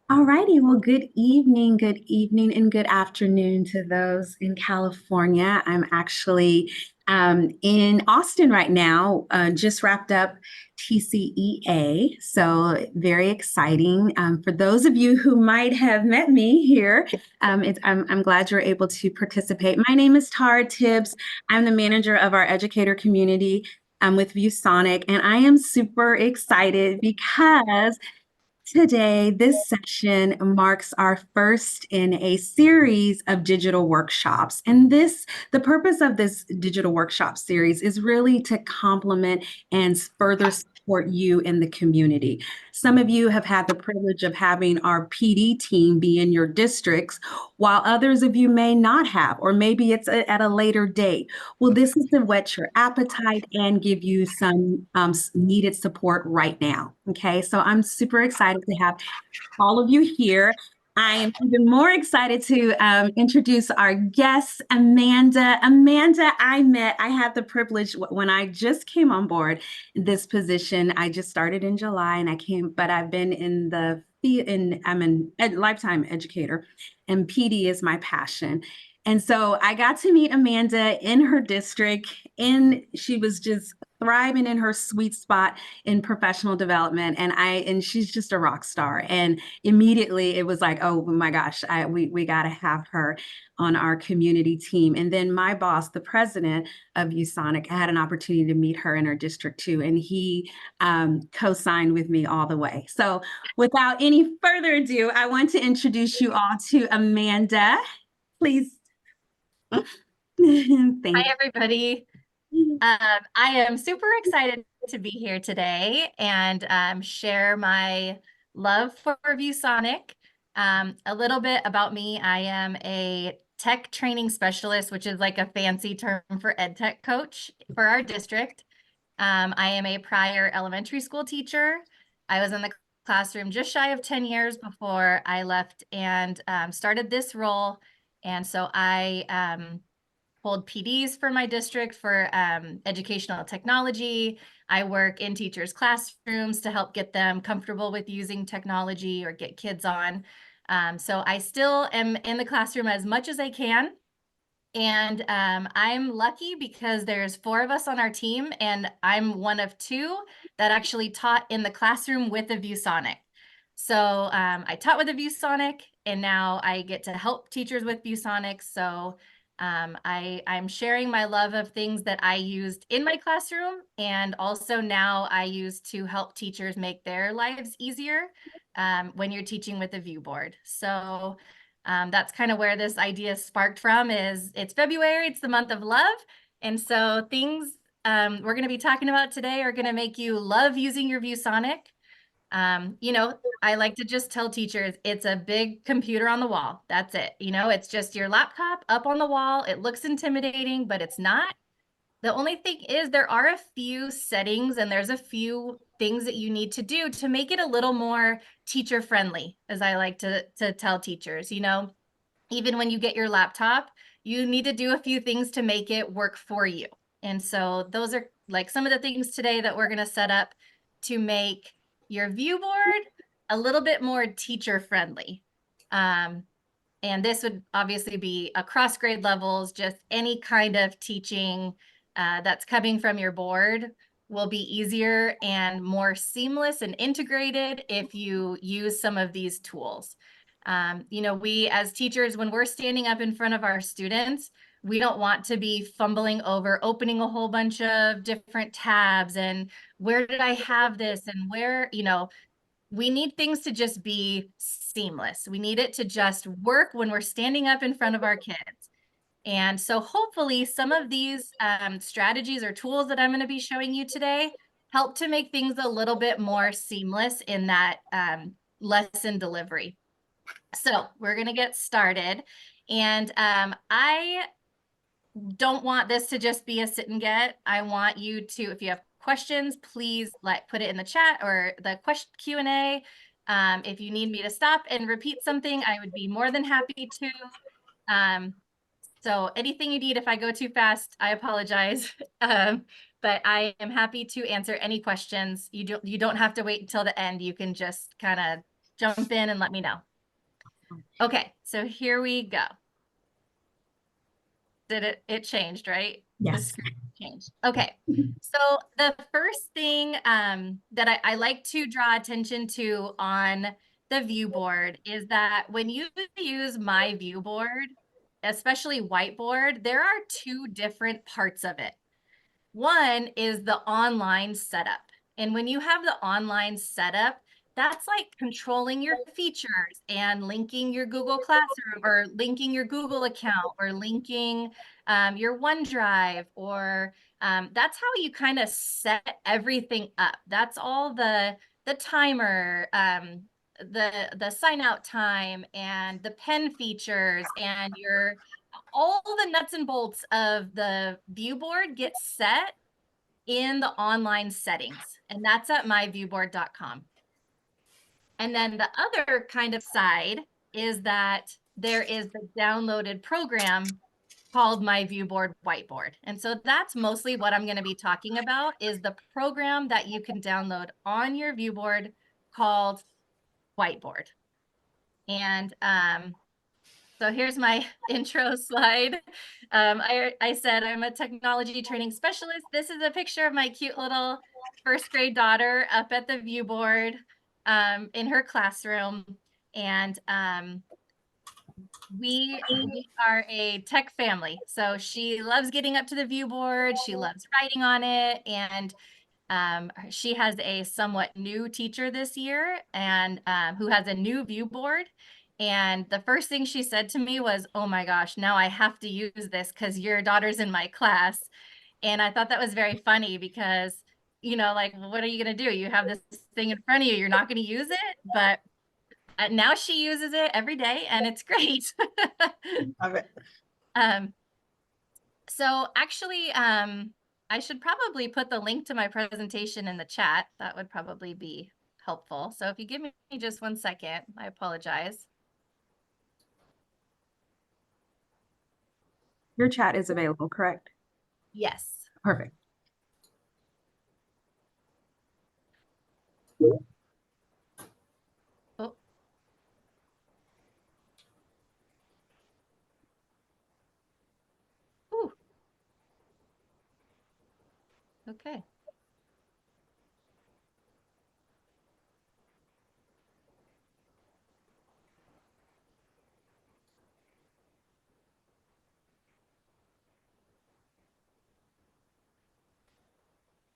All righty. Well, good evening, and good afternoon to those in California. I'm actually in Austin right now. Just wrapped up TCEA, so very exciting. For those of you who might have met me here, I'm glad you're able to participate. My name is Tara Tibbs. I'm the manager of our educator community. With ViewSonic, and I am super excited because today, this session marks our first in a series of digital workshops. And the purpose of this digital workshop series is really to complement and further support you in the community. Some of you have had the privilege of having our PD team be in your districts, while others of you may not have, or maybe it's at a later date. Well, this is to whet your appetite and give you some needed support right now. Okay, so I'm super excited to have all of you here. I am even more excited to introduce our guest, Amanda. Amanda, I had the privilege when I just came on board this position. I just started in July and but I've been in I'm an lifetime educator, and PD is my passion. And so I got to meet Amanda in her district, and she was just thriving in her sweet spot in professional development. And she's just a rock star. And immediately it was like, oh my gosh, we got to have her on our community team. And then my boss, the president of ViewSonic, I had an opportunity to meet her in her district too, and he co-signed with me all the way. So without any further ado, I want to introduce you all to Amanda. Please. Hi, Thank everybody. you. I am super excited to be here today and share my love for ViewSonic. A little bit about me. I am a tech training specialist, which is like a fancy term for ed tech coach for our district. I am a prior elementary school teacher. I was in the classroom just shy of 10 years before I left and started this role. And so I hold PDs for my district for educational technology. I work in teachers' classrooms to help get them comfortable with using technology or get kids on. So I still am in the classroom as much as I can. And I'm lucky because there's 4 of us on our team, and I'm one of 2 that actually taught in the classroom with the ViewSonic. So I taught with the ViewSonic, and now I get to help teachers with ViewSonic. So I'm sharing my love of things that I used in my classroom, and also now I use to help teachers make their lives easier when you're teaching with a ViewBoard. So that's kind of where this idea sparked from. Is it's February, it's the month of love. And so things we're going to be talking about today are going to make you love using your ViewSonic. I like to just tell teachers it's a big computer on the wall. That's it. It's just your laptop up on the wall. It looks intimidating, but it's not. The only thing is there are a few settings and there's a few things that you need to do to make it a little more teacher friendly, as I like to tell teachers. Even when you get your laptop, you need to do a few things to make it work for you. And so those are like some of the things today that we're going to set up to make your view board a little bit more teacher friendly. And this would obviously be across grade levels, just any kind of teaching that's coming from your board will be easier and more seamless and integrated if you use some of these tools. We as teachers, when we're standing up in front of our students, we don't want to be fumbling over opening a whole bunch of different tabs and where did I have this and where, we need things to just be seamless. We need it to just work when we're standing up in front of our kids. And so hopefully some of these strategies or tools that I'm going to be showing you today help to make things a little bit more seamless in that lesson delivery. So we're going to get started. And I don't want this to just be a sit and get. I want you to, if you have questions, please put it in the chat or the question Q&A. If you need me to stop and repeat something, I would be more than happy to. So anything you need, if I go too fast, I apologize. But I am happy to answer any questions. You don't have to wait until the end. You can just kind of jump in and let me know. Okay, so here we go. It changed, right? The Yes. screen changed. Okay, so the first thing that I like to draw attention to on the view board is that when you use myViewBoard, especially Whiteboard, there are two different parts of it. One is the online setup. And when you have the online setup, that's like controlling your features and linking your Google Classroom or linking your Google account or linking your OneDrive, or that's how you kind of set everything up. That's all the timer, the sign out time and the pen features and your all the nuts and bolts of the view board get set in the online settings, and that's at myviewboard.com. And then the other kind of side is that there is the downloaded program called myViewBoard Whiteboard. And so that's mostly what I'm going to be talking about, is the program that you can download on your viewboard called Whiteboard. And so here's my intro slide. I said I'm a technology training specialist. This is a picture of my cute little first grade daughter up at the view board in her classroom. And we are a tech family. So she loves getting up to the view board. She loves writing on it. And she has a somewhat new teacher this year, and who has a new view board. And the first thing she said to me was, "Oh my gosh, now I have to use this because your daughter's in my class." And I thought that was very funny because, you know, like, what are you going to do? You have this thing in front of you, you're not going to use it. But now she uses it every day, and it's great. Love it. So actually, I should probably put the link to my presentation in the chat. That would probably be helpful. So if you give me just 1 second, I apologize. Your chat is available, correct? Yes. Perfect. Oh. Ooh. Okay.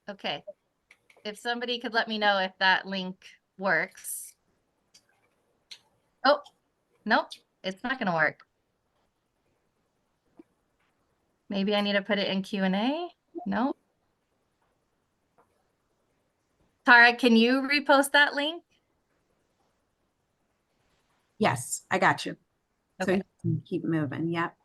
Okay. If somebody could let me know if that link works. Oh, nope, it's not going to work. Maybe I need to put it in Q&A. No. Tara, can you repost that link? Yes, I got you. So Okay. you can keep moving. Yep.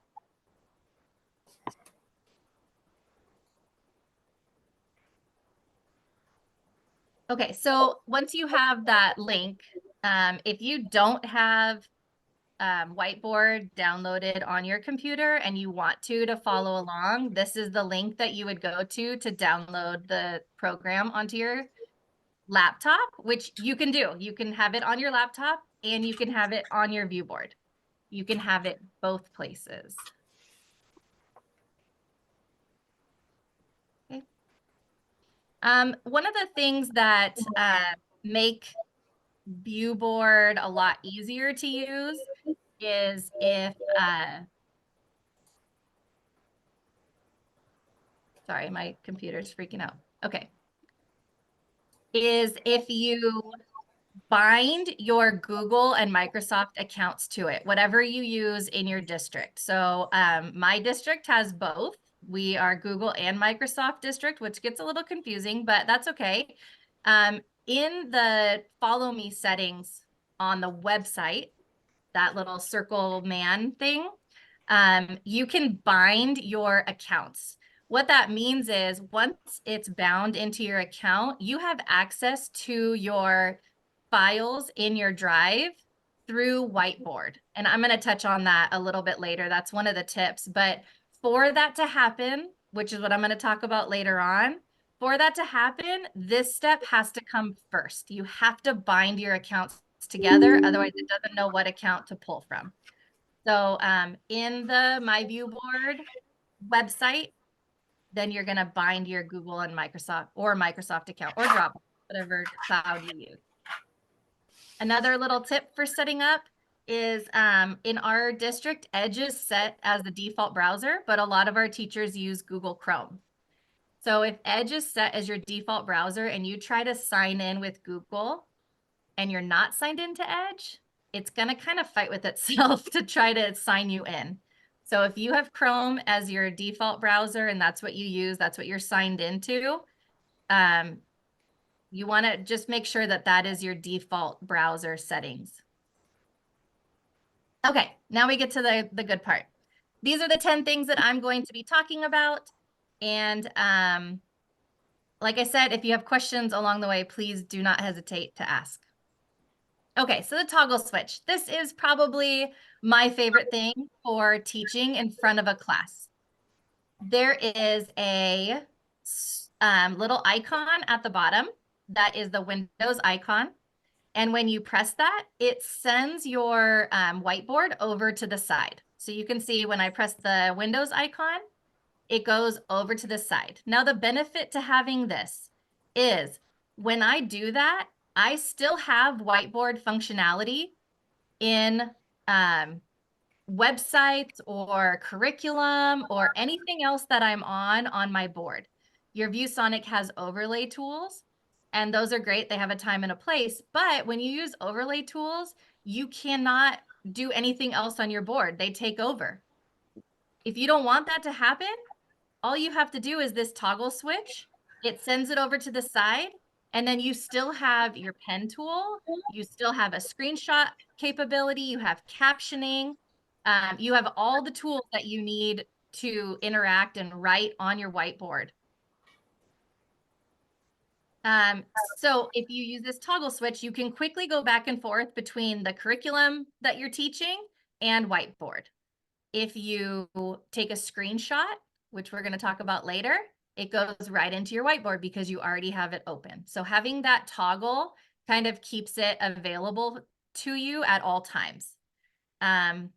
Okay, so once you have that link, if you don't have Whiteboard downloaded on your computer and you want to follow along, this is the link that you would go to download the program onto your laptop, which you can do. You can have it on your laptop and you can have it on your view board. You can have it both places. Okay. One of the things that make ViewBoard a lot easier to use is if, sorry, my computer's freaking out. Okay. Is if you bind your Google and Microsoft accounts to it, whatever you use in your district. So my district has both. We are Google and Microsoft district, which gets a little confusing, but that's okay. In the follow me settings on the website, that little circle man thing, you can bind your accounts. What that means is once it's bound into your account, you have access to your files in your drive through Whiteboard. And I'm going to touch on that a little bit later. That's one of the tips. But for that to happen, which is what I'm going to talk about later on, for that to happen, this step has to come first. You have to bind your accounts together. Otherwise, it doesn't know what account to pull from. So in the myViewBoard website, then you're going to bind your Google and Microsoft account or Dropbox, whatever cloud you use. Another little tip for setting up is in our district, Edge is set as the default browser, but a lot of our teachers use Google Chrome. So if Edge is set as your default browser and you try to sign in with Google and you're not signed into Edge, it's going to kind of fight with itself to try to sign you in. So if you have Chrome as your default browser and that's what you use, that's what you're signed into, you want to just make sure that that is your default browser settings. Okay, now we get to the good part. These are the 10 things that I'm going to be talking about. And like I said, if you have questions along the way, please do not hesitate to ask. Okay, so the toggle switch. This is probably my favorite thing for teaching in front of a class. There is a little icon at the bottom that is the Windows icon. And when you press that, it sends your whiteboard over to the side. So you can see when I press the Windows icon, it goes over to the side. Now, the benefit to having this is when I do that, I still have whiteboard functionality in websites or curriculum or anything else that I'm on my board. Your ViewSonic has overlay tools, and those are great. They have a time and a place. But when you use overlay tools, you cannot do anything else on your board. They take over. If you don't want that to happen, all you have to do is this toggle switch. It sends it over to the side, and then you still have your pen tool. You still have a screenshot capability. You have captioning. You have all the tools that you need to interact and write on your whiteboard. So if you use this toggle switch, you can quickly go back and forth between the curriculum that you're teaching and whiteboard. If you take a screenshot, which we're going to talk about later, it goes right into your whiteboard because you already have it open. So having that toggle kind of keeps it available to you at all times. Like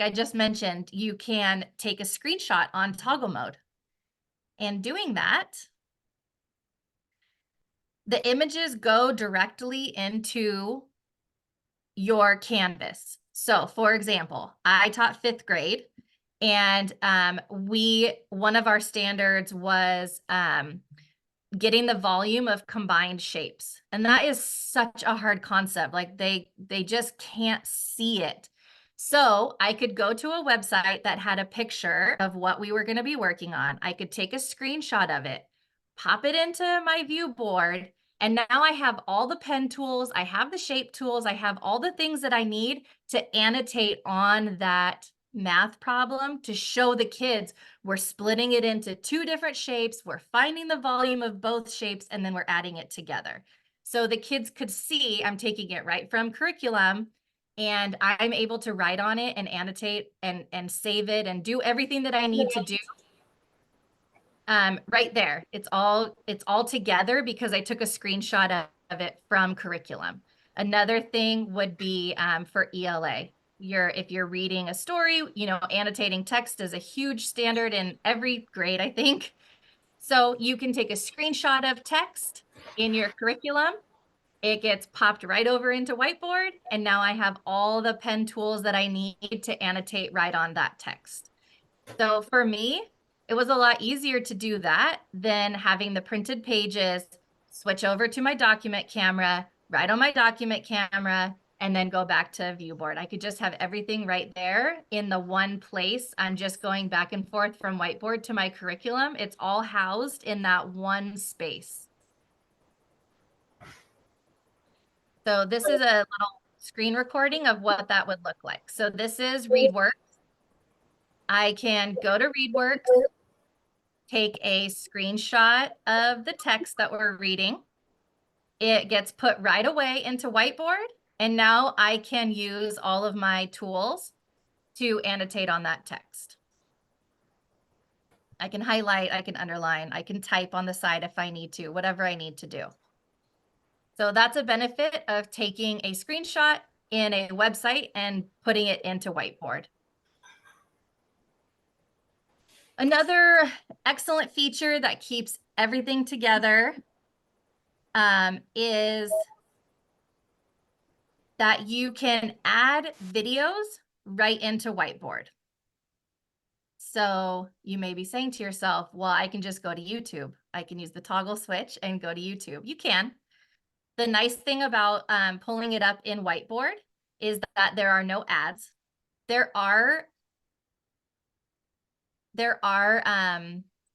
I just mentioned, you can take a screenshot on toggle mode. And doing that, the images go directly into your Canvas. So for example, I taught 5th grade, and one of our standards was getting the volume of combined shapes. And that is such a hard concept. Like they just can't see it. So I could go to a website that had a picture of what we were going to be working on. I could take a screenshot of it, pop it into my ViewBoard, and now I have all the pen tools, I have the shape tools, I have all the things that I need to annotate on that math problem to show the kids we're splitting it into 2 different shapes, we're finding the volume of both shapes, and then we're adding it together. So the kids could see I'm taking it right from curriculum, and I'm able to write on it and annotate and save it and do everything that I need to do. Right there. It's all together because I took a screenshot of it from curriculum. Another thing would be for ELA. If you're reading a story, annotating text is a huge standard in every grade, I think. So you can take a screenshot of text in your curriculum. It gets popped right over into Whiteboard, and now I have all the pen tools that I need to annotate right on that text. So for me, it was a lot easier to do that than having the printed pages, switch over to my document camera, write on my document camera, and then go back to ViewBoard. I could just have everything right there in the one place. I'm just going back and forth from Whiteboard to my curriculum. It's all housed in that one space. So this is a little screen recording of what that would look like. So this is ReadWorks. I can go to ReadWorks, take a screenshot of the text that we're reading. It gets put right away into Whiteboard, and now I can use all of my tools to annotate on that text. I can highlight, I can underline, I can type on the side if I need to, whatever I need to do. So that's a benefit of taking a screenshot in a website and putting it into Whiteboard. Another excellent feature that keeps everything together is that you can add videos right into Whiteboard. So you may be saying to yourself, well, I can just go to YouTube. I can use the toggle switch and go to YouTube. You can. The nice thing about pulling it up in Whiteboard is that there are no ads. There are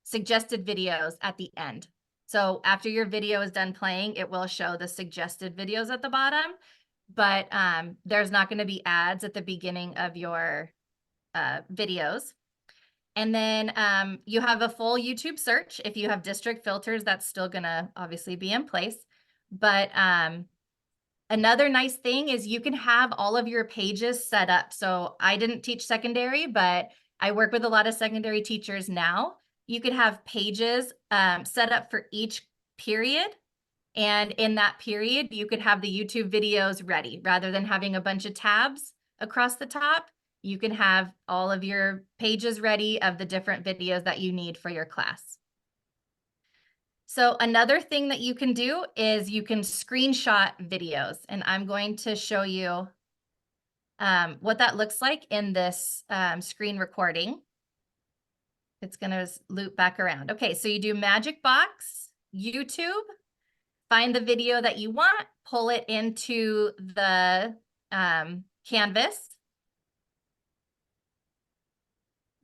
suggested videos at the end. So after your video is done playing, it will show the suggested videos at the bottom, but there's not going to be ads at the beginning of your videos. And then you have a full YouTube search. If you have district filters, that's still going to obviously be in place. But another nice thing is you can have all of your pages set up. So I didn't teach secondary, but I work with a lot of secondary teachers now. You could have pages set up for each period. And in that period, you could have the YouTube videos ready rather than having a bunch of tabs across the top. You can have all of your pages ready of the different videos that you need for your class. So another thing that you can do is you can screenshot videos, and I'm going to show you what that looks like in this screen recording. It's going to loop back around. Okay, so you do Magic Box, YouTube, find the video that you want, pull it into the canvas.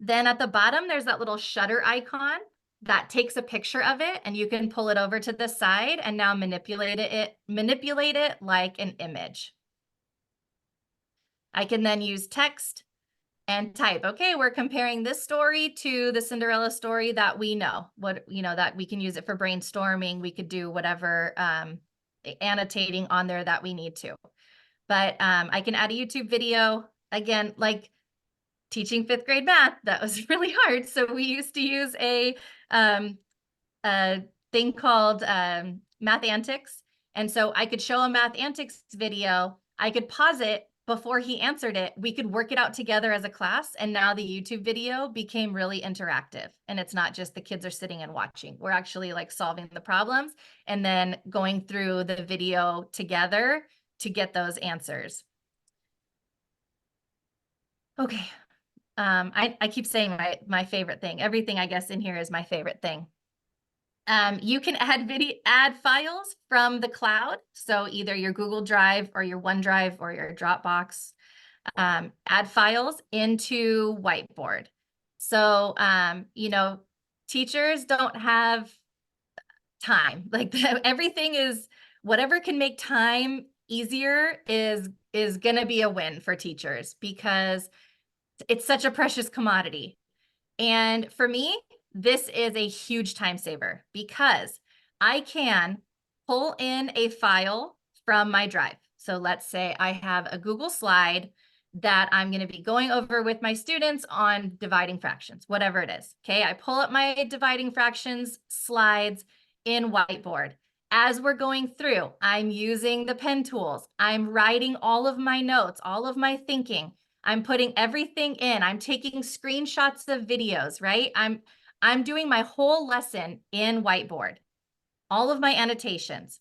Then at the bottom, there's that little shutter icon that takes a picture of it, and you can pull it over to the side and now manipulate it like an image. I can then use text and type, okay, we're comparing this story to the Cinderella story that we know. That we can use it for brainstorming. We could do whatever annotating on there that we need to. But I can add a YouTube video. Again, like teaching 5th grade math, that was really hard. So we used to use a thing called Math Antics. And so I could show a Math Antics video. I could pause it before he answered it. We could work it out together as a class. And now the YouTube video became really interactive. And it's not just the kids are sitting and watching. We're actually like solving the problems and then going through the video together to get those answers. Okay. I keep saying my favorite thing. Everything I guess in here is my favorite thing. You can add files from the cloud. So either your Google Drive or your OneDrive or your Dropbox. Add files into Whiteboard. So, teachers don't have time. Like everything is, whatever can make time easier is going to be a win for teachers because it's such a precious commodity. And for me, this is a huge time saver because I can pull in a file from my drive. So let's say I have a Google slide that I'm going to be going over with my students on dividing fractions, whatever it is. Okay, I pull up my dividing fractions slides in Whiteboard. As we're going through, I'm using the pen tools. I'm writing all of my notes, all of my thinking. I'm putting everything in. I'm taking screenshots of videos, right? I'm doing my whole lesson in Whiteboard, all of my annotations.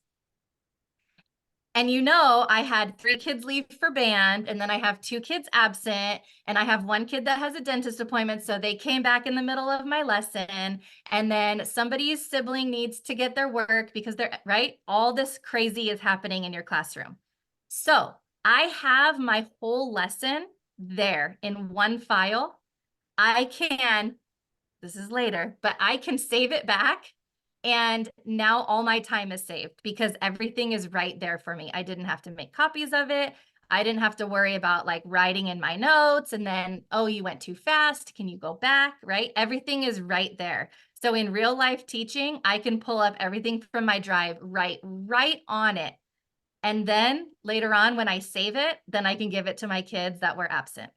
And I had 3 kids leave for band, and then I have 2 kids absent, and I have 1 kid that has a dentist appointment, so they came back in the middle of my lesson, and then somebody's sibling needs to get their work because they're, right? All this crazy is happening in your classroom. So I have my whole lesson there in one file. This is later, but I can save it back. And now all my time is saved because everything is right there for me. I didn't have to make copies of it. I didn't have to worry about like writing in my notes and then, oh, you went too fast. Can you go back? Right? Everything is right there. So in real life teaching, I can pull up everything from my drive right on it. And then later on, when I save it, then I can give it to my kids that were absent.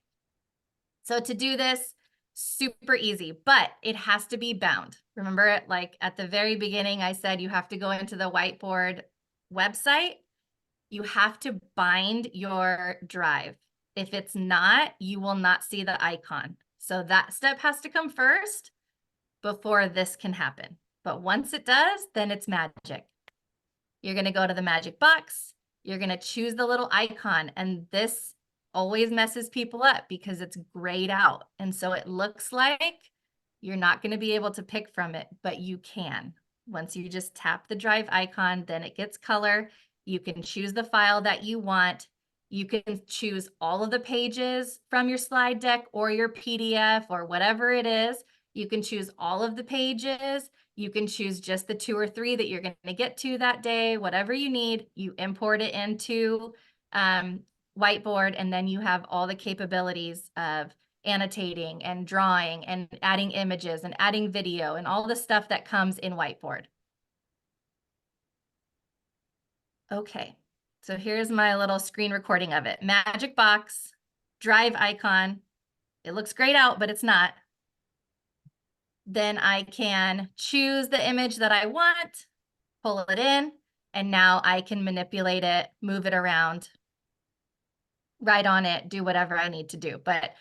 So to do this, super easy, but it has to be bound. Remember, like at the very beginning, I said you have to go into the Whiteboard website, you have to bind your drive. If it's not, you will not see the icon. So that step has to come first before this can happen. But once it does, then it's magic. You're going to go to the magic box. You're going to choose the little icon. And this always messes people up because it's grayed out. And so it looks like you're not going to be able to pick from it, but you can. Once you just tap the drive icon, then it gets color. You can choose the file that you want. You can choose all of the pages from your slide deck or your PDF or whatever it is. You can choose all of the pages. You can choose just the 2 or 3 that you're going to get to that day, whatever you need. You import it into Whiteboard, and then you have all the capabilities of annotating and drawing and adding images and adding video and all the stuff that comes in Whiteboard. Okay, so here's my little screen recording of it. Magic box, drive icon. It looks grayed out, but it's not. Then I can choose the image that I want, pull it in, and now I can manipulate it, move it around, write on it, do whatever I need to do. But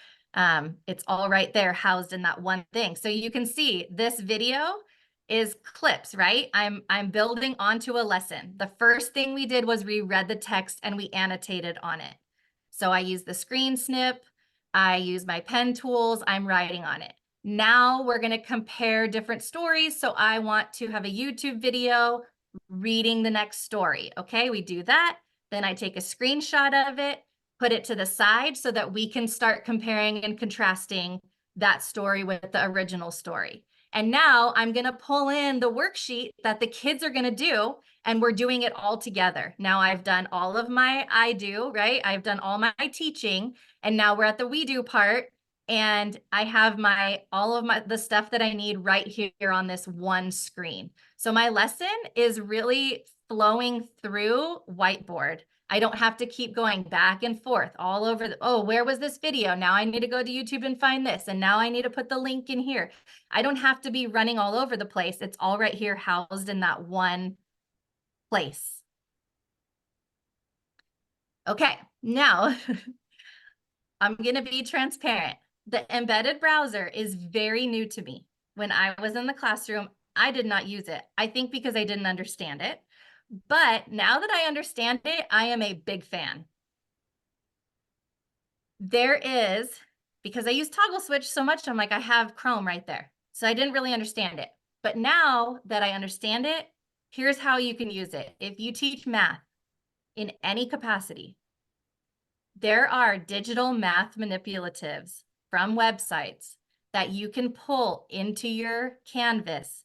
it's all right there housed in that one thing. So you can see this video is clips, right? I'm building onto a lesson. The first thing we did was we read the text and we annotated on it. So I use the screen snip, I use my pen tools, I'm writing on it. Now we're going to compare different stories. So I want to have a YouTube video reading the next story. Okay, we do that. Then I take a screenshot of it, put it to the side so that we can start comparing and contrasting that story with the original story. And now I'm going to pull in the worksheet that the kids are going to do, and we're doing it all together. Now I've done all of my I do, right? I've done all my teaching, and now we're at the we do part, and I have all of the stuff that I need right here on this one screen. So my lesson is really flowing through Whiteboard. I don't have to keep going back and forth all over oh, where was this video? Now I need to go to YouTube and find this. And now I need to put the link in here. I don't have to be running all over the place. It's all right here housed in that one place. Okay, now I'm going to be transparent. The embedded browser is very new to me. When I was in the classroom, I did not use it. I think because I didn't understand it. But now that I understand it, I am a big fan. There is, because I use toggle switch so much, I'm like, I have Chrome right there. So I didn't really understand it. But now that I understand it, here's how you can use it. If you teach math in any capacity, there are digital math manipulatives from websites that you can pull into your Canvas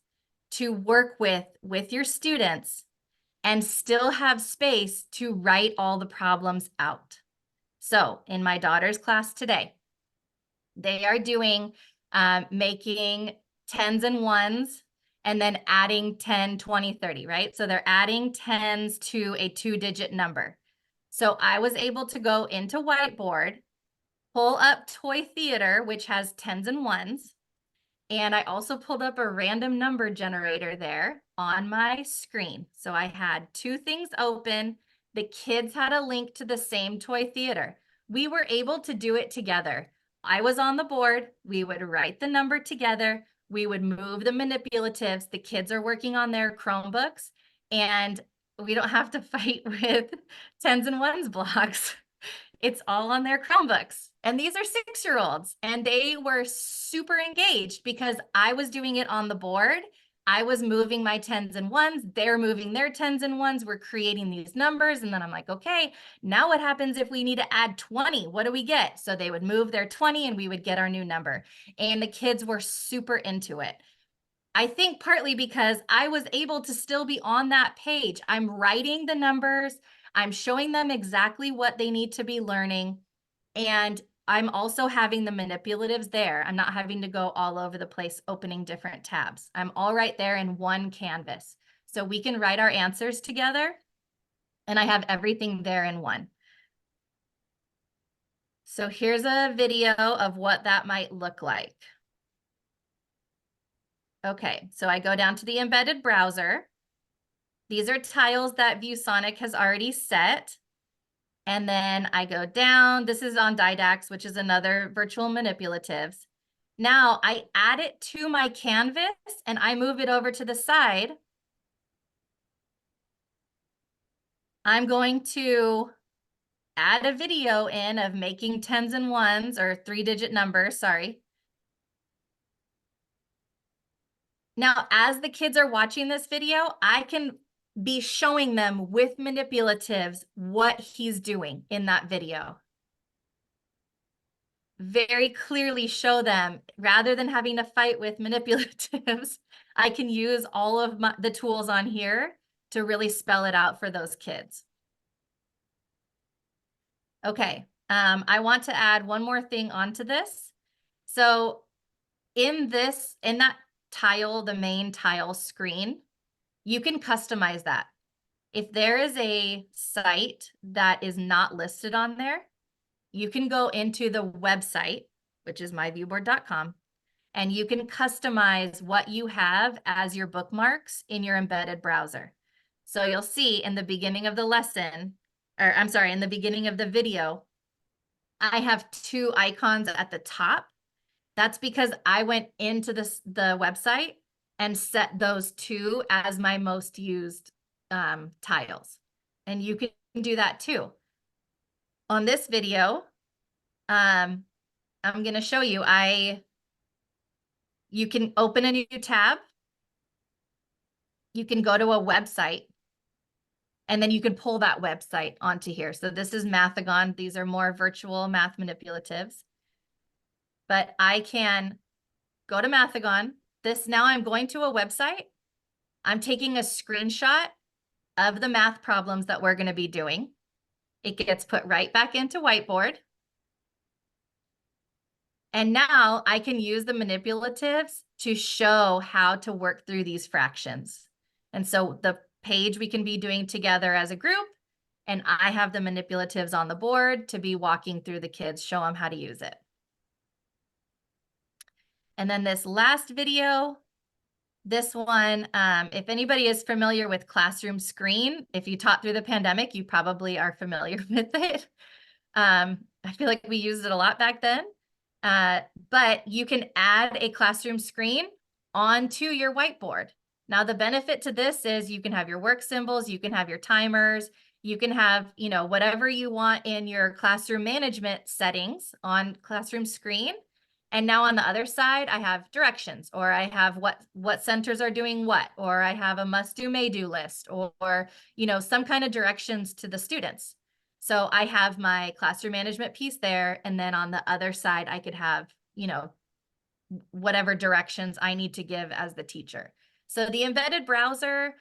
to work with your students and still have space to write all the problems out. So in my daughter's class today, they are doing making tens and ones and then adding 10, 20, 30, right? So they're adding tens to a 2-digit number. So I was able to go into Whiteboard, pull up Toy Theater, which has tens and ones, and I also pulled up a random number generator there on my screen. So I had 2 things open. The kids had a link to the same Toy Theater. We were able to do it together. I was on the board. We would write the number together. We would move the manipulatives. The kids are working on their Chromebooks, and we don't have to fight with tens and ones blocks. It's all on their Chromebooks. And these are 6-year-olds, and they were super engaged because I was doing it on the board. I was moving my tens and ones. They're moving their tens and ones. We're creating these numbers. And then I'm like, okay, now what happens if we need to add 20? What do we get? So they would move their 20 and we would get our new number. And the kids were super into it. I think partly because I was able to still be on that page. I'm writing the numbers. I'm showing them exactly what they need to be learning. And I'm also having the manipulatives there. I'm not having to go all over the place opening different tabs. I'm all right there in one canvas. So we can write our answers together, and I have everything there in one. So here's a video of what that might look like. Okay, so I go down to the embedded browser. these are tiles that ViewSonic has already set. And then I go down. This is on Didax, which is another virtual manipulatives. Now I add it to my canvas and I move it over to the side. I'm going to add a video in of making tens and ones, or 3-digit numbers, sorry. Now, as the kids are watching this video, I can be showing them with manipulatives what he's doing in that video. Very clearly show them, rather than having to fight with manipulatives, I can use all of the tools on here to really spell it out for those kids. Okay, I want to add one more thing onto this. So in that tile, the main tile screen, you can customize that. If there is a site that is not listed on there, you can go into the website, which is myviewboard.com, and you can customize what you have as your bookmarks in your embedded browser. So you'll see in the beginning of the lesson, or I'm sorry, in the beginning of the video, I have 2 icons at the top. That's because I went into the website and set those 2 as my most used tiles. And you can do that too. On this video, I'm going to show you, you can open a new tab. You can go to a website, and then you can pull that website onto here. So this is Mathagon. These are more virtual math manipulatives. But I can go to Mathagon. Now I'm going to a website. I'm taking a screenshot of the math problems that we're going to be doing. It gets put right back into Whiteboard. And now I can use the manipulatives to show how to work through these fractions. And so the page we can be doing together as a group, and I have the manipulatives on the board to be walking through the kids, show them how to use it. And then this last video, this one, if anybody is familiar with Classroom Screen, if you taught through the pandemic, you probably are familiar with it. I feel like we used it a lot back then. But you can add a classroom screen onto your whiteboard. Now, the benefit to this is you can have your work symbols, you can have your timers, you can have, whatever you want in your classroom management settings on classroom screen. And now on the other side, I have directions, or I have what centers are doing what, or I have a must do, may do list, or some kind of directions to the students. So I have my classroom management piece there. And then on the other side, I could have, whatever directions I need to give as the teacher. So the embedded browser,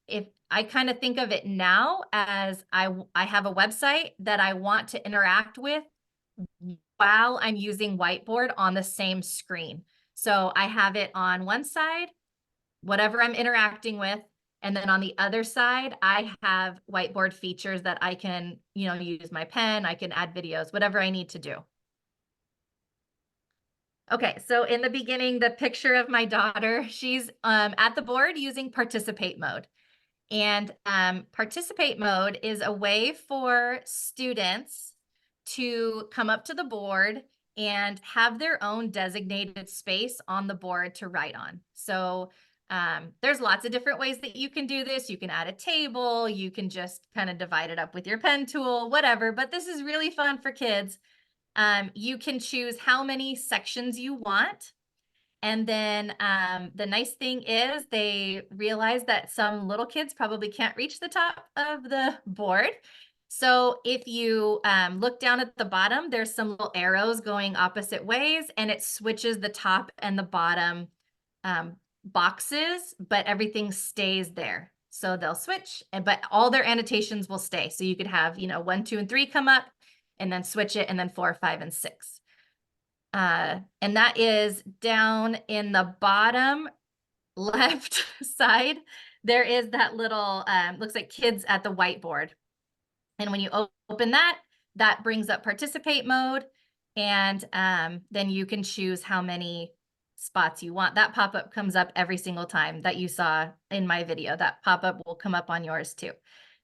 if I kind of think of it now as I have a website that I want to interact with while I'm using Whiteboard on the same screen. So I have it on one side, whatever I'm interacting with. And then on the other side, I have Whiteboard features that I can, use my pen, I can add videos, whatever I need to do. Okay, so in the beginning, the picture of my daughter, she's at the board using participate mode. And participate mode is a way for students to come up to the board and have their own designated space on the board to write on. So there's lots of different ways that you can do this. You can add a table, you can just kind of divide it up with your pen tool, whatever, but this is really fun for kids. You can choose how many sections you want. And then the nice thing is they realize that some little kids probably can't reach the top of the board. So if you look down at the bottom, there's some little arrows going opposite ways, and it switches the top and the bottom boxes, but everything stays there. So they'll switch, but all their annotations will stay. So you could have, 1, 2, and 3 come up, and then switch it, and then 4, 5, and 6. And that is down in the bottom left side. There is that little, looks like kids at the whiteboard. And when you open that, that brings up participate mode. And then you can choose how many spots you want. That pop-up comes up every single time that you saw in my video. That pop-up will come up on yours too.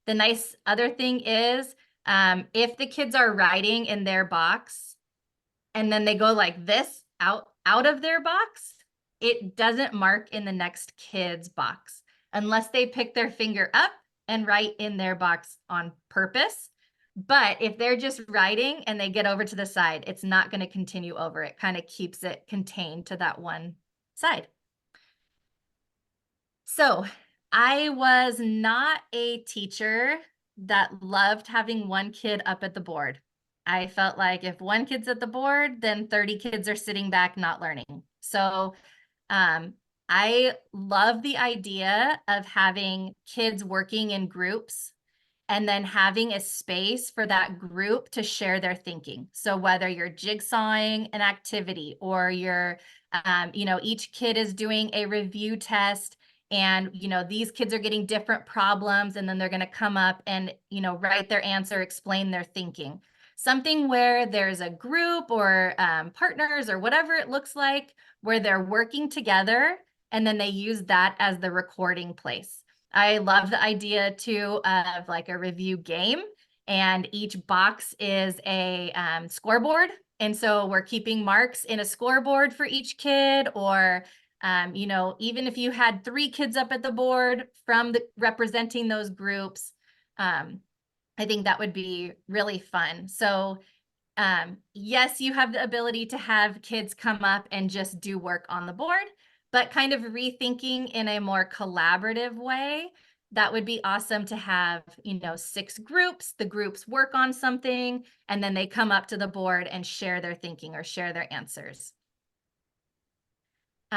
The nice other thing is, if the kids are writing in their box and then they go like this out of their box, it doesn't mark in the next kid's box unless they pick their finger up and write in their box on purpose. But if they're just writing and they get over to the side, it's not going to continue over. It kind of keeps it contained to that one side. So I was not a teacher that loved having one kid up at the board. I felt like if one kid's at the board, then 30 kids are sitting back not learning. So I love the idea of having kids working in groups and then having a space for that group to share their thinking. So whether you're jigsawing an activity or you're, each kid is doing a review test, and, these kids are getting different problems, and then they're going to come up and, write their answer, explain their thinking. Something where there's a group or partners or whatever it looks like, where they're working together, and then they use that as the recording place. I love the idea too of like a review game, and each box is a scoreboard. And so we're keeping marks in a scoreboard for each kid, or even if you had 3 kids up at the board from representing those groups, I think that would be really fun. So yes, you have the ability to have kids come up and just do work on the board, but kind of rethinking in a more collaborative way. That would be awesome to have, 6 groups. The groups work on something, and then they come up to the board and share their thinking or share their answers.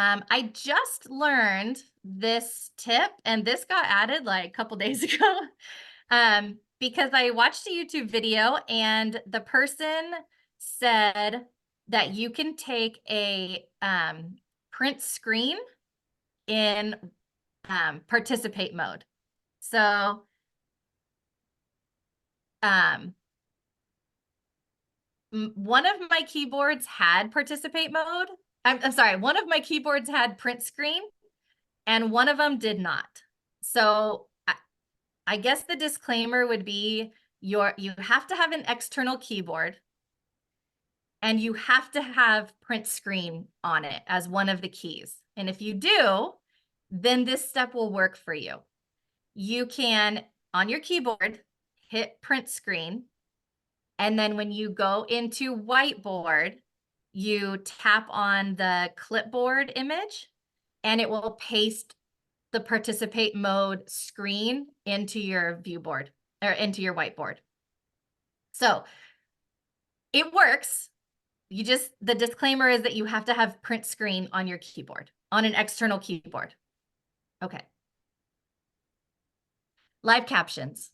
I just learned this tip, and this got added like a couple days ago, because I watched a YouTube video, and the person said that you can take a print screen in participate mode. So one of my keyboards had participate mode. I'm sorry, one of my keyboards had print screen and one of them did not. So I guess the disclaimer would be you have to have an external keyboard, and you have to have print screen on it as one of the keys. And if you do, then this step will work for you. You can, on your keyboard, hit print screen. And then when you go into Whiteboard, you tap on the clipboard image, and it will paste the participate mode screen into your ViewBoard or into your Whiteboard. So it works. The disclaimer is that you have to have print screen on your keyboard, on an external keyboard. Okay. Live captions.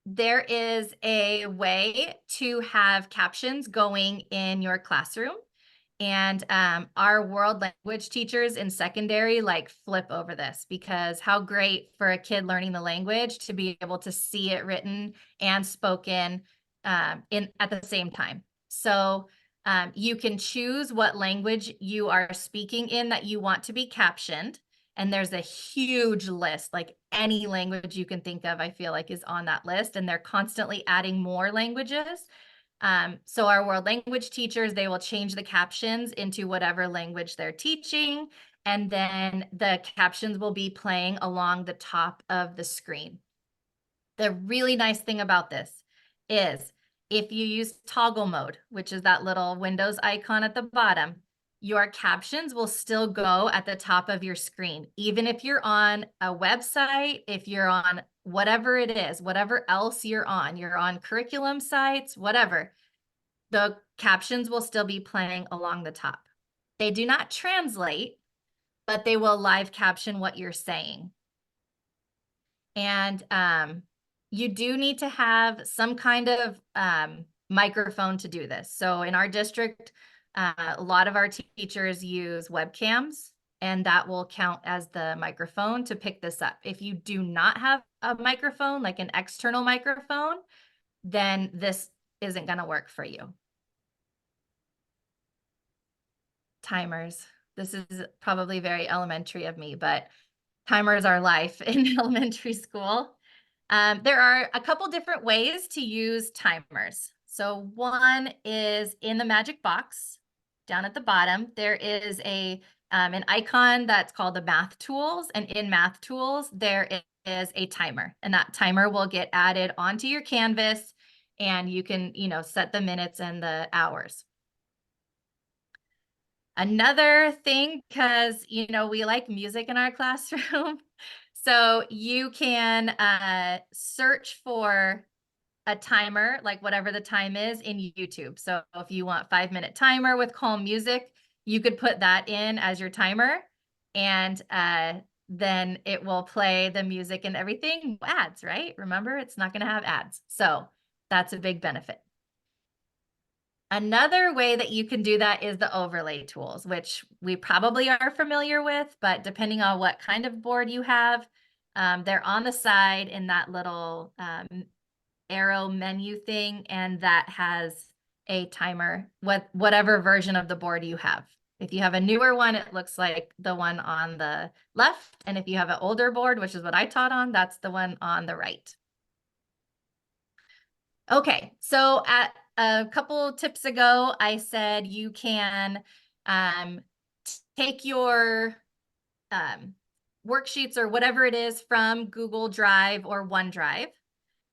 There is a way to have captions going in your classroom. And our world language teachers in secondary flip over this, because how great for a kid learning the language to be able to see it written and spoken at the same time. So you can choose what language you are speaking in that you want to be captioned. And there's a huge list, like any language you can think of, I feel like is on that list. And they're constantly adding more languages. So our world language teachers, they will change the captions into whatever language they're teaching. And then the captions will be playing along the top of the screen. The really nice thing about this is if you use toggle mode, which is that little Windows icon at the bottom, your captions will still go at the top of your screen. Even if you're on a website, if you're on whatever it is, whatever else you're on curriculum sites, whatever, the captions will still be playing along the top. They do not translate, but they will live caption what you're saying. And you do need to have some kind of microphone to do this. So in our district, a lot of our teachers use webcams, and that will count as the microphone to pick this up. If you do not have a microphone, like an external microphone, then this isn't going to work for you. Timers. This is probably very elementary of me, but timers are life in elementary school. There are a couple different ways to use timers. So one is in the magic box down at the bottom. There is an icon that's called the math tools, and in math tools there is a timer, and that timer will get added onto your canvas, and you can set the minutes and the hours. Another thing, because we like music in our classroom, so you can search for a timer, like whatever the time is, in YouTube. So if you want 5-minute timer with calm music, you could put that in as your timer, and then it will play the music and everything. Ads, right? Remember, it's not going to have ads. So that's a big benefit. Another way that you can do that is the overlay tools, which we probably are familiar with, but depending on what kind of board you have, they're on the side in that little arrow menu thing, and that has a timer, whatever version of the board you have. If you have a newer one, it looks like the one on the left, and if you have an older board, which is what I taught on, that's the one on the right. Okay, so at a couple tips ago, I said you can take your worksheets or whatever it is from Google Drive or OneDrive.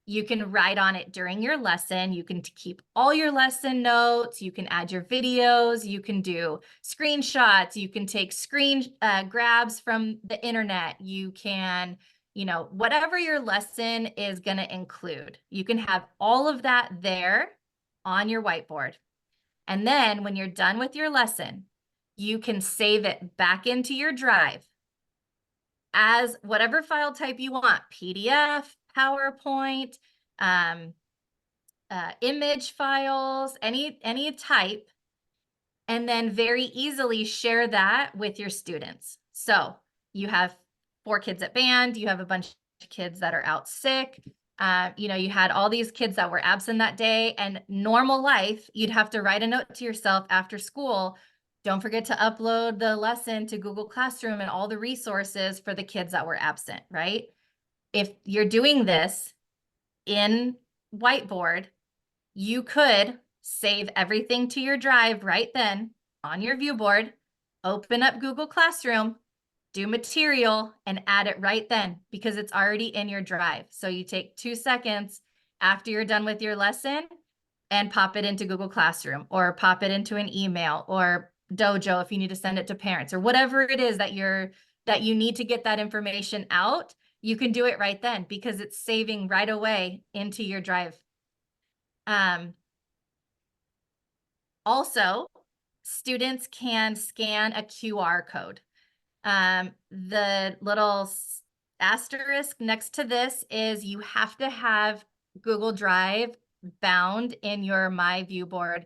You can write on it during your lesson. You can keep all your lesson notes. You can add your videos. You can do screenshots. You can take screen grabs from the internet. You can, whatever your lesson is going to include. You can have all of that there on your whiteboard. And then when you're done with your lesson, you can save it back into your drive as whatever file type you want, PDF, PowerPoint, image files, any type, and then very easily share that with your students. So you have 4 kids at band, you have a bunch of kids that are out sick, you had all these kids that were absent that day, and normal life, you'd have to write a note to yourself after school. Don't forget to upload the lesson to Google Classroom and all the resources for the kids that were absent, right? If you're doing this in Whiteboard, you could save everything to your drive right then on your ViewBoard, open up Google Classroom, do material, and add it right then because it's already in your drive. So you take 2 seconds after you're done with your lesson and pop it into Google Classroom, or pop it into an email, or Dojo if you need to send it to parents, or whatever it is that you need to get that information out. You can do it right then because it's saving right away into your drive. Also, students can scan a QR code. The little asterisk next to this is you have to have Google Drive bound in your myViewBoard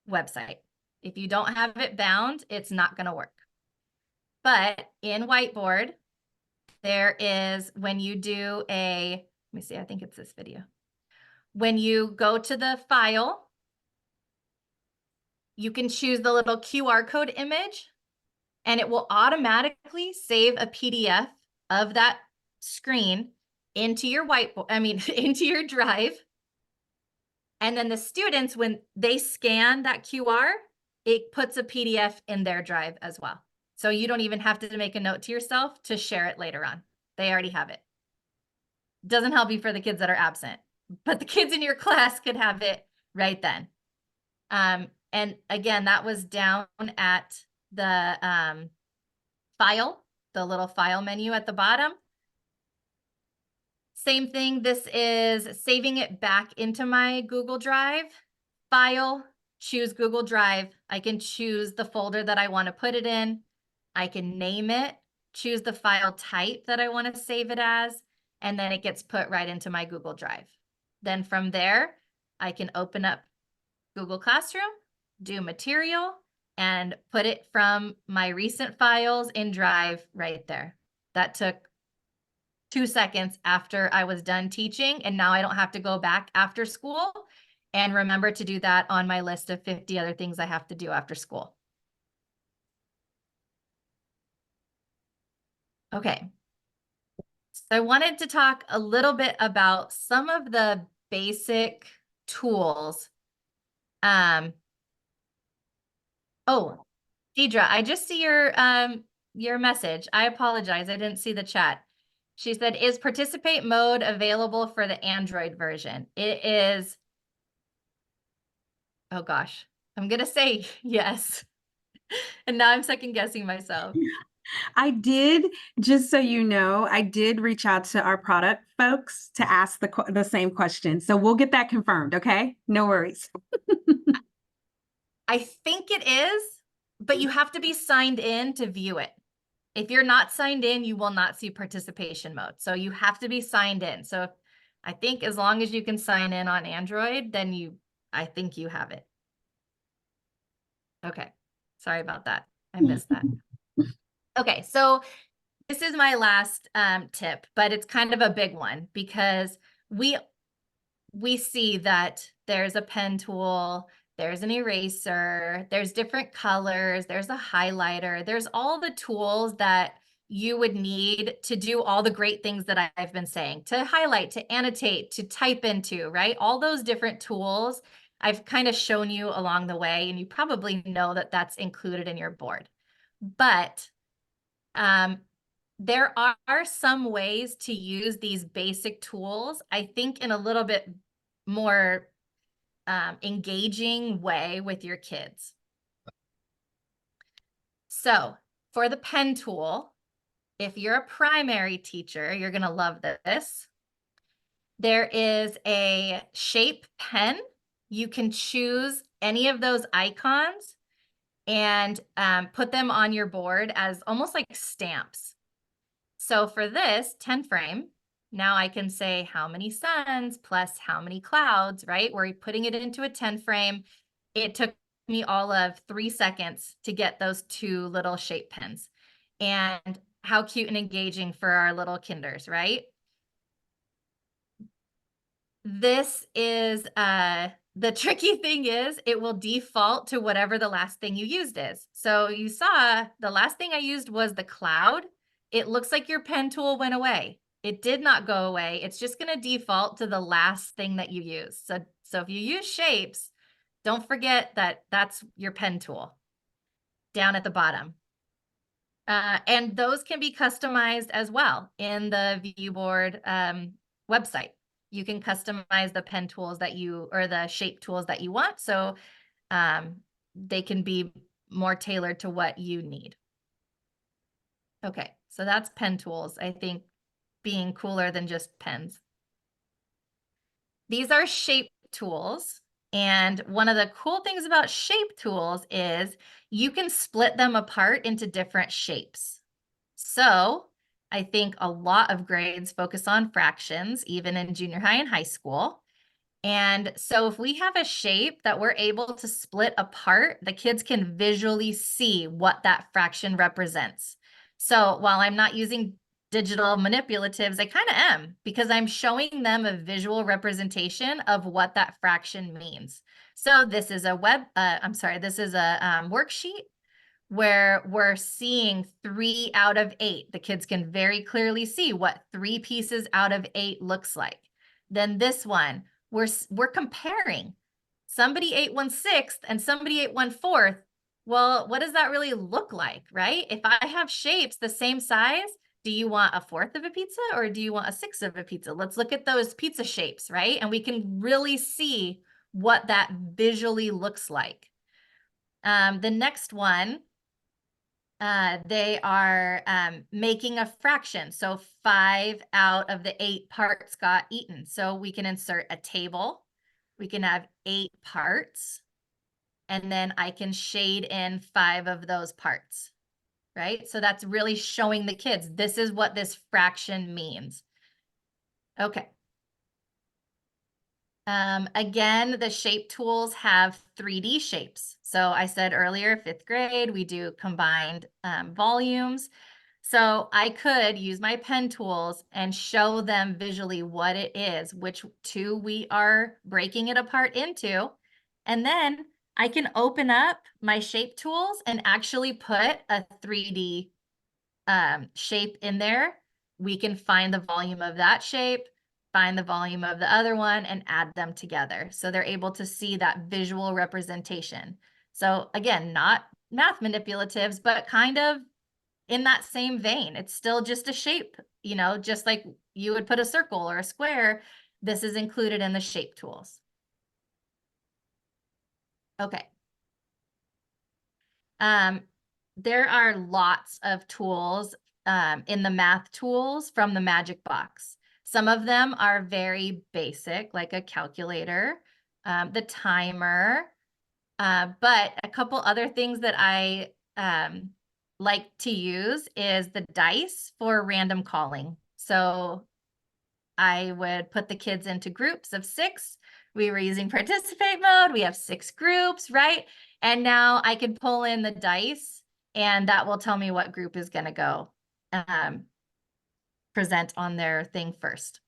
website. If you don't have it bound, it's not going to work. But in Whiteboard, there is, when you do let me see, I think it's this video. When you go to the file, you can choose the little QR code image, and it will automatically save a PDF of that screen into your into your drive. And then the students, when they scan that QR, it puts a PDF in their drive as well. So you don't even have to make a note to yourself to share it later on. They already have it. Doesn't help you for the kids that are absent, but the kids in your class could have it right then. And again, that was down at the file, the little file menu at the bottom. Same thing, this is saving it back into my Google Drive. File, choose Google Drive. I can choose the folder that I want to put it in. I can name it, choose the file type that I want to save it as, and then it gets put right into my Google Drive. Then from there, I can open up Google Classroom, do material, and put it from my recent files in Drive right there. That took 2 seconds after I was done teaching, and now I don't have to go back after school and remember to do that on my list of 50 other things I have to do after school. Okay. So I wanted to talk a little bit about some of the basic tools. Oh, Deidre, I just see your message. I apologize. I didn't see the chat. She said, is participate mode available for the Android version? It is. Oh gosh, I'm gonna say yes. And now I'm second guessing myself. I did, just so you know, I did reach out to our product folks to ask the same question. So we'll get that confirmed, okay? No worries. I think it is, but you have to be signed in to view it. If you're not signed in, you will not see participation mode. So you have to be signed in. So I think as long as you can sign in on Android, then I think you have it. Okay. Sorry about that. I missed that. Okay. So this is my last tip, but it's kind of a big one because we see that there's a pen tool, there's an eraser, there's different colors, there's a highlighter, there's all the tools that you would need to do all the great things that I've been saying, to highlight, to annotate, to type into, right? All those different tools I've kind of shown you along the way, and you probably know that that's included in your board. But um, there are some ways to use these basic tools, I think, in a little bit more engaging way with your kids. So for the pen tool, if you're a primary teacher, you're going to love this. There is a shape pen. You can choose any of those icons and put them on your board as almost like stamps. So for this 10 frame, now I can say how many suns plus how many clouds, right? We're putting it into a 10 frame. It took me all of 3 seconds to get those 2 little shape pens. And how cute and engaging for our little kinders, right? This is, the tricky thing is it will default to whatever the last thing you used is. So you saw the last thing I used was the cloud. It looks like your pen tool went away. It did not go away. It's just going to default to the last thing that you use. So if you use shapes, don't forget that that's your pen tool down at the bottom. And those can be customized as well in the ViewBoard website. You can customize the pen tools that or the shape tools that you want. So they can be more tailored to what you need. Okay, so that's pen tools, I think, being cooler than just pens. These are shape tools. And one of the cool things about shape tools is you can split them apart into different shapes. So I think a lot of grades focus on fractions, even in junior high and high school. And so if we have a shape that we're able to split apart, the kids can visually see what that fraction represents. So while I'm not using digital manipulatives, I kind of am, because I'm showing them a visual representation of what that fraction means. So this is a this is a worksheet where we're seeing 3 out of 8. The kids can very clearly see what 3 pieces out of 8 looks like. Then this one, we're comparing. Somebody ate 1/6 and somebody ate 1/4. Well, what does that really look like, right? If I have shapes the same size, do you want 1/4 of a pizza or do you want 1/6 of a pizza? Let's look at those pizza shapes, right? And we can really see what that visually looks like. The next one, they are making a fraction. So 5 out of the 8 parts got eaten. So we can insert a table. We can have 8 parts. And then I can shade in 5 of those parts, right? So that's really showing the kids, this is what this fraction means. Okay. Again, the shape tools have 3D shapes. So I said earlier, 5th grade, we do combined volumes. So I could use my pen tools and show them visually what it is, which 2 we are breaking it apart into. And then I can open up my shape tools and actually put a 3D shape in there, we can find the volume of that shape, find the volume of the other one, and add them together. So they're able to see that visual representation. So again, not math manipulatives, but kind of in that same vein. It's still just a shape, you know, just like you would put a circle or a square. This is included in the shape tools. Okay. There are lots of tools in the math tools from the Magic Box. Some of them are very basic, like a calculator, the timer, but a couple other things that I like to use is the dice for random calling. So I would put the kids into groups of 6. We were using participate mode. We have 6 groups, right? And now I can pull in the dice and that will tell me what group is going to go present on their thing first.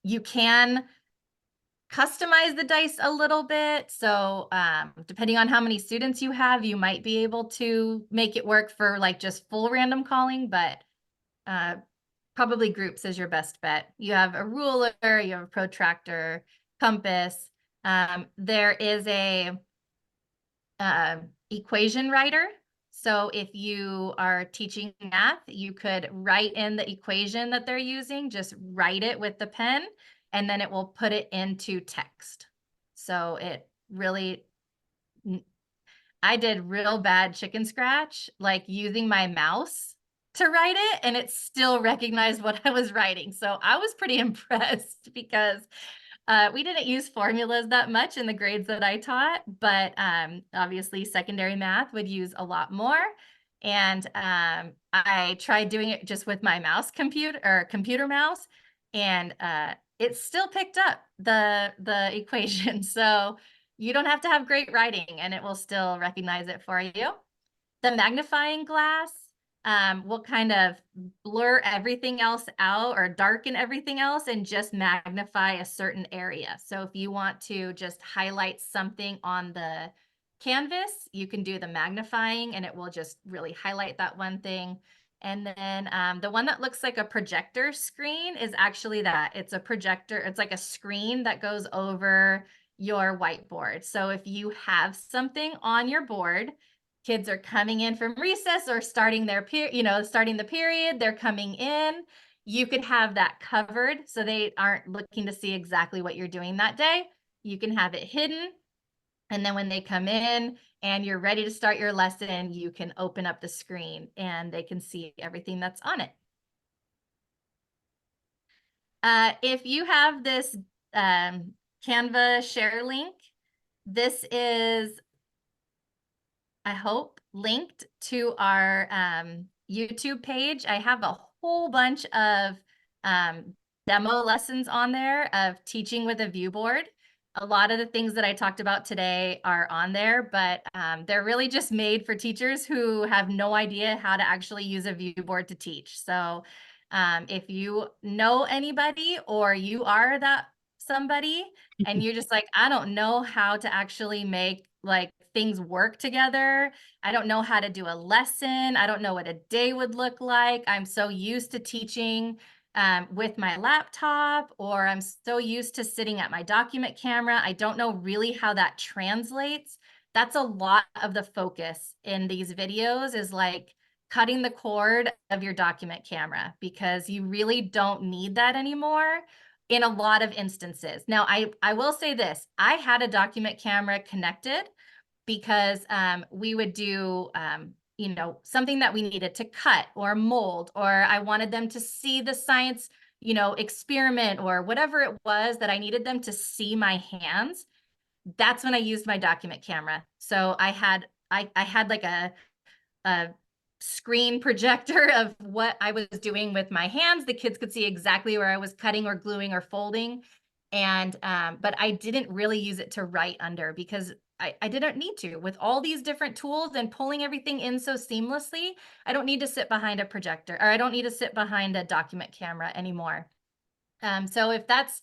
You can customize the dice a little bit. So depending on how many students you have, you might be able to make it work for like just full random calling, but probably groups is your best bet. You have a ruler, you have a protractor, compass. There is a equation writer. So if you are teaching math, you could write in the equation that they're using, just write it with the pen, and then it will put it into text. So it really, I did real bad chicken scratch, like using my mouse to write it, and it still recognized what I was writing. So I was pretty impressed because we didn't use formulas that much in the grades that I taught, but obviously secondary math would use a lot more. And I tried doing it just with my computer mouse, and it still picked up the equation. So you don't have to have great writing and it will still recognize it for you. The magnifying glass will kind of blur everything else out or darken everything else and just magnify a certain area. So if you want to just highlight something on the canvas, you can do the magnifying and it will just really highlight that one thing. And then the one that looks like a projector screen is actually that. It's a projector. It's like a screen that goes over your whiteboard. So if you have something on your board, kids are coming in from recess or starting their starting the period, they're coming in, you could have that covered so they aren't looking to see exactly what you're doing that day. You can have it hidden. And then when they come in and you're ready to start your lesson, you can open up the screen and they can see everything that's on it. If you have this Canva share link, this is, I hope, linked to our YouTube page. I have a whole bunch of demo lessons on there of teaching with a ViewBoard. A lot of the things that I talked about today are on there, but they're really just made for teachers who have no idea how to actually use a ViewBoard to teach. So if you know anybody or you are that somebody and you're just like, I don't know how to actually make like things work together. I don't know how to do a lesson. I don't know what a day would look like. I'm so used to teaching with my laptop, or I'm so used to sitting at my document camera. I don't know really how that translates. That's a lot of the focus in these videos is like cutting the cord of your document camera because you really don't need that anymore in a lot of instances. Now, I will say this, I had a document camera connected because we would do, something that we needed to cut or mold, or I wanted them to see the science, experiment or whatever it was that I needed them to see my hands. That's when I used my document camera. So I had like a screen projector of what I was doing with my hands. The kids could see exactly where I was cutting or gluing or folding. And, but I didn't really use it to write under because I didn't need to. With all these different tools and pulling everything in so seamlessly, I don't need to sit behind a projector, or I don't need to sit behind a document camera anymore. So if that's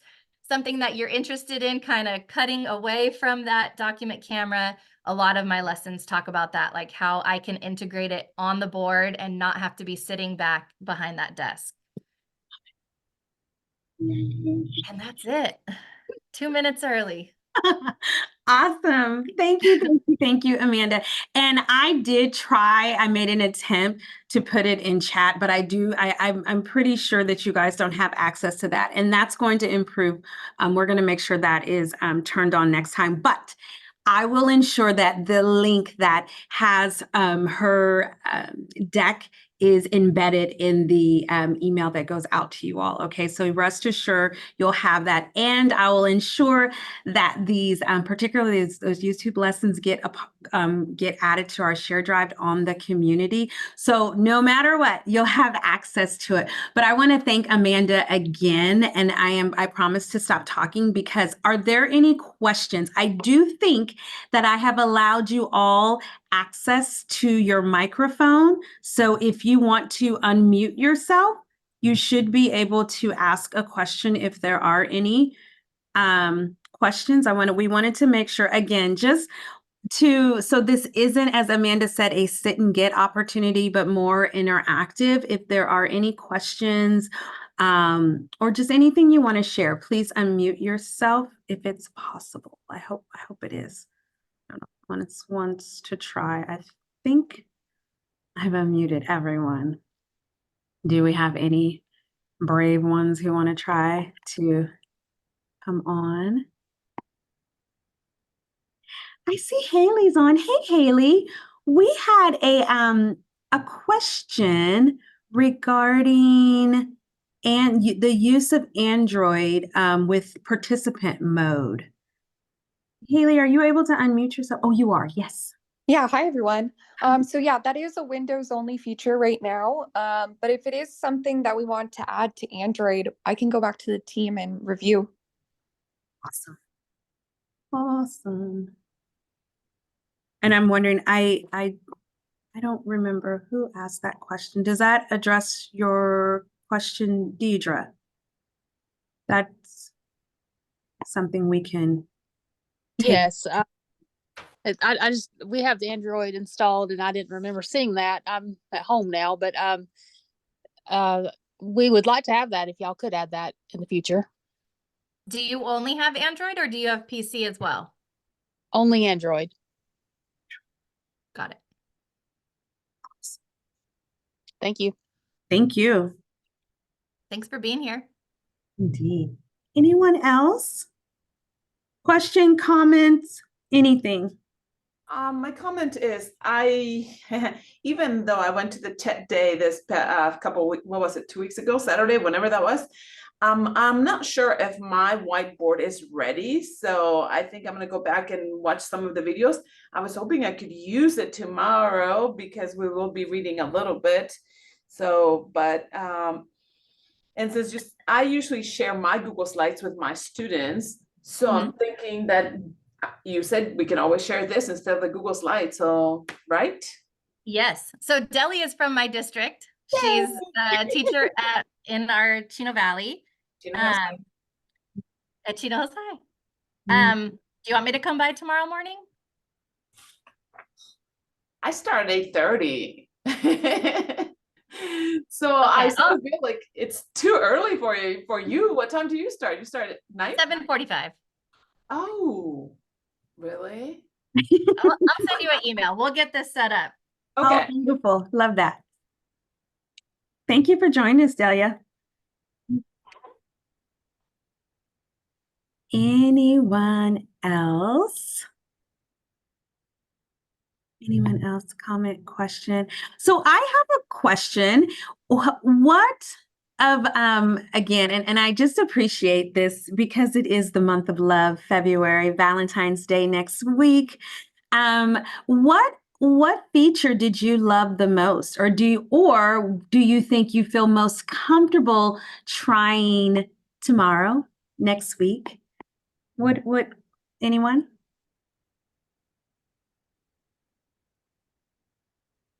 something that you're interested in, kind of cutting away from that document camera, a lot of my lessons talk about that, like how I can integrate it on the board and not have to be sitting back behind that desk. And that's it. 2 minutes early. Awesome. Thank you, Amanda. And I did try, I made an attempt to put it in chat, but I'm pretty sure that you guys don't have access to that. And that's going to improve. We're going to make sure that is turned on next time. But I will ensure that the link that has her deck is embedded in the email that goes out to you all. Okay, so rest assured you'll have that. And I will ensure that these, particularly those YouTube lessons get added to our share drive on the community. So no matter what, you'll have access to it. But I want to thank Amanda again. And I promise to stop talking, because are there any questions? I do think that I have allowed you all access to your microphone. So if you want to unmute yourself, you should be able to ask a question if there are any questions. We wanted to make sure, again, so this isn't, as Amanda said, a sit and get opportunity, but more interactive. If there are any questions or just anything you want to share, please unmute yourself if it's possible. I hope it is. I don't know if one wants to try. I think I've unmuted everyone. Do we have any brave ones who want to try to come on? I see Haley's on. Hey, Haley, we had a question regarding the use of Android with participant mode. Haley, are you able to unmute yourself? Oh, you are. Yes. Yeah, hi everyone. So yeah, that is a Windows only feature right now. But if it is something that we want to add to Android, I can go back to the team and review. Awesome. Awesome. And I'm wondering, I don't remember who asked that question. Does that address your question, Deidre? That's something we can take. Yes. We have the Android installed and I didn't remember seeing that. I'm at home now, but we would like to have that if y'all could add that in the future. Do you only have Android or do you have PC as well? Only Android. Got it. Thank you. Thank you. Thanks for being here. Indeed. Anyone else? Question, comments, anything? My comment is even though I went to the tech day this couple weeks, what was it, 2 weeks ago, Saturday, whenever that was, I'm not sure if my whiteboard is ready. So I think I'm gonna go back and watch some of the videos. I was hoping I could use it tomorrow because we will be reading a little bit. So, but and since I usually share my Google Slides with my students. So I'm thinking that you said we can always share this instead of the Google Slides, so right? Yes. So Deli is from my district. She's a teacher in our Chino Valley. At Chino Hills High. Do you want me to come by tomorrow morning? I start at 8:30. So okay. I still feel like it's too early for you. What time do you start? You start at 9? 7:45. Oh, really? I'll send you an email. We'll get this set up. Oh, Okay. beautiful. Love that. Thank you for joining us, Delia. Anyone else? Anyone else? Comment, question? So I have a question. What of again, and I just appreciate this because it is the month of love, February, Valentine's Day next week. What feature did you love the most, or do you think you feel most comfortable trying tomorrow, next week? What anyone?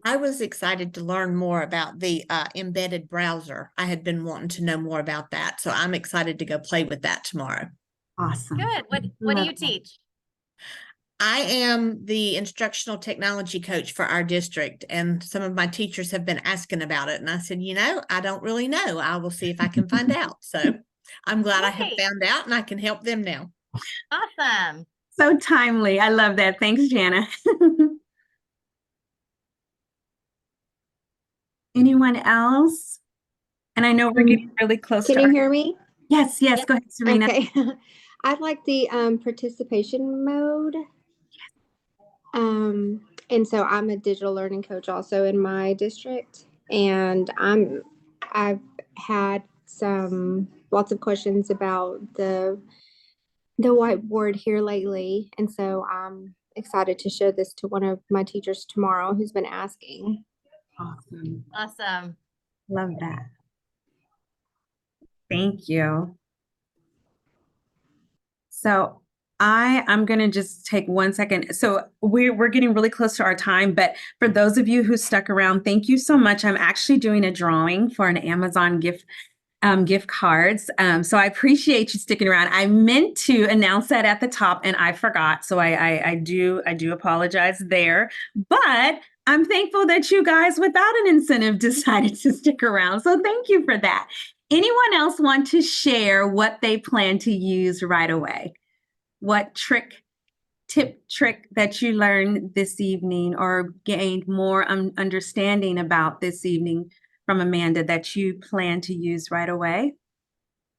I was excited to learn more about the embedded browser. I had been wanting to know more about that, so I'm excited to go play with that tomorrow. Awesome. Good. What do you teach? I am the instructional technology coach for our district, and some of my teachers have been asking about it. And I said, I don't really know. I will see if I can find out. So I'm glad I have Great. found out and I can help them now. Awesome. So timely. I love that. Thanks, Jana. Anyone else? And I know we're getting really close Can to you our... hear me? Yes, yes. Yep. Go ahead, Serena. Okay. I like the participation mode. And so I'm a digital learning coach also in my district, and I've had lots of questions about the whiteboard here lately, and so I'm excited to show this to one of my teachers tomorrow who's been asking. Awesome. Awesome. Love that. Thank you. So I'm going to just take 1 second. So we're getting really close to our time, but for those of you who stuck around, thank you so much. I'm actually doing a drawing for an Amazon gift cards. So I appreciate you sticking around. I meant to announce that at the top and I forgot. So I do apologize there, but I'm thankful that you guys without an incentive decided to stick around. So thank you for that. Anyone else want to share what they plan to use right away? What trick that you learned this evening or gained more understanding about this evening from Amanda that you plan to use right away?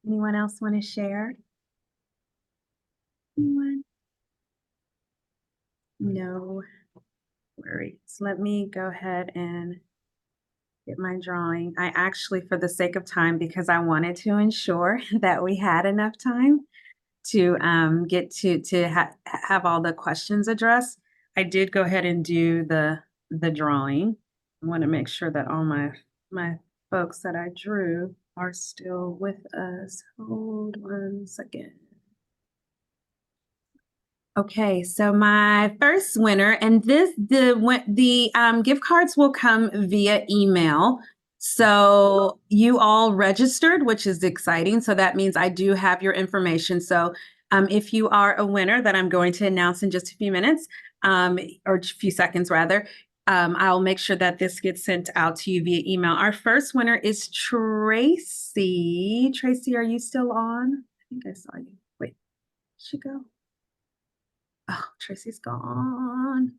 Anyone else want to share? Anyone? No worries. Let me go ahead and get my drawing. I actually, for the sake of time, because I wanted to ensure that we had enough time to get to have all the questions addressed, I did go ahead and do the drawing. I want to make sure that all my folks that I drew are still with us. Hold 1 second. Okay, so my first winner, and the gift cards will come via email. So you all registered, which is exciting. So that means I do have your information. So if you are a winner that I'm going to announce in just a few minutes, or a few seconds rather, I'll make sure that this gets sent out to you via email. Our first winner is Tracy. Tracy, are you still on? I think I saw you. Wait, where'd she go? Oh, Tracy's gone.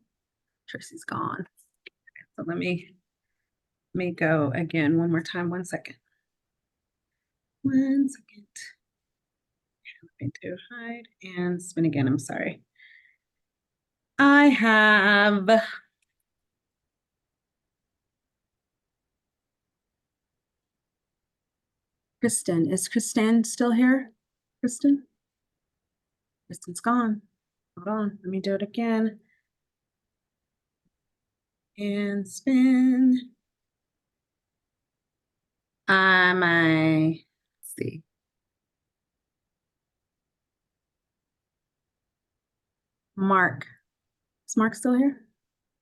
Tracy's gone. So let me go again one more time. 1 second. 1 second. Let me do hide and spin again. I'm sorry. I have Kristen. Is Kristen still here? Kristen? Kristen's gone. Hold on. Let me do it again. And spin. Let's see. Mark. Is Mark still here?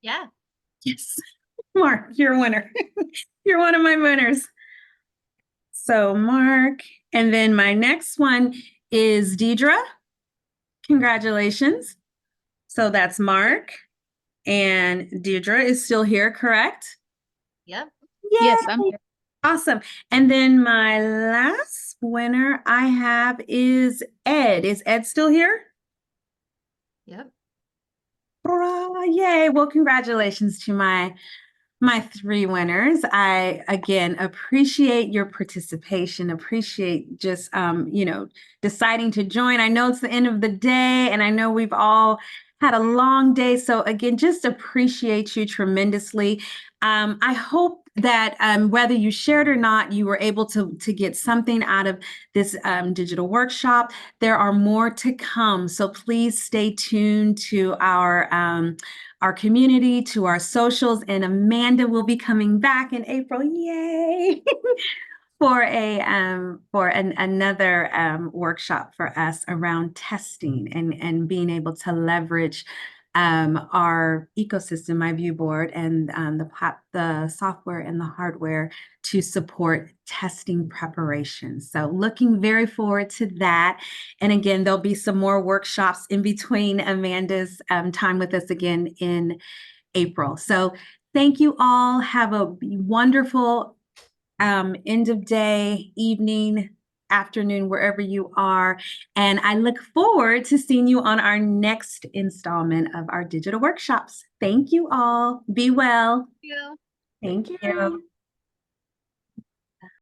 Yeah. Yes. Mark, you're a winner. You're one of my winners. So Mark, and then my next one is Deidre. Congratulations. So that's Mark, and Deidre is still here, correct? Yep. Yay! Yes, I'm here. Awesome. And then my last winner I have is Ed. Is Ed still here? Yep. Hurrah, yay. Well, congratulations to my 3 winners. I, again, appreciate your participation, appreciate just, deciding to join. I know it's the end of the day and I know we've all had a long day. So again, just appreciate you tremendously. I hope that whether you shared or not, you were able to get something out of this digital workshop. There are more to come. So please stay tuned to our community, to our socials, and Amanda will be coming back in April. Yay! for another workshop for us around testing and being able to leverage our ecosystem, myViewBoard, and the software and the hardware to support testing preparation. So looking very forward to that. And again, there'll be some more workshops in between Amanda's time with us again in April. So thank you all. Have a wonderful end of day, evening, afternoon, wherever you are. And I look forward to seeing you on our next installment of our digital workshops. Thank you all. Be well. Thank you. Thank you.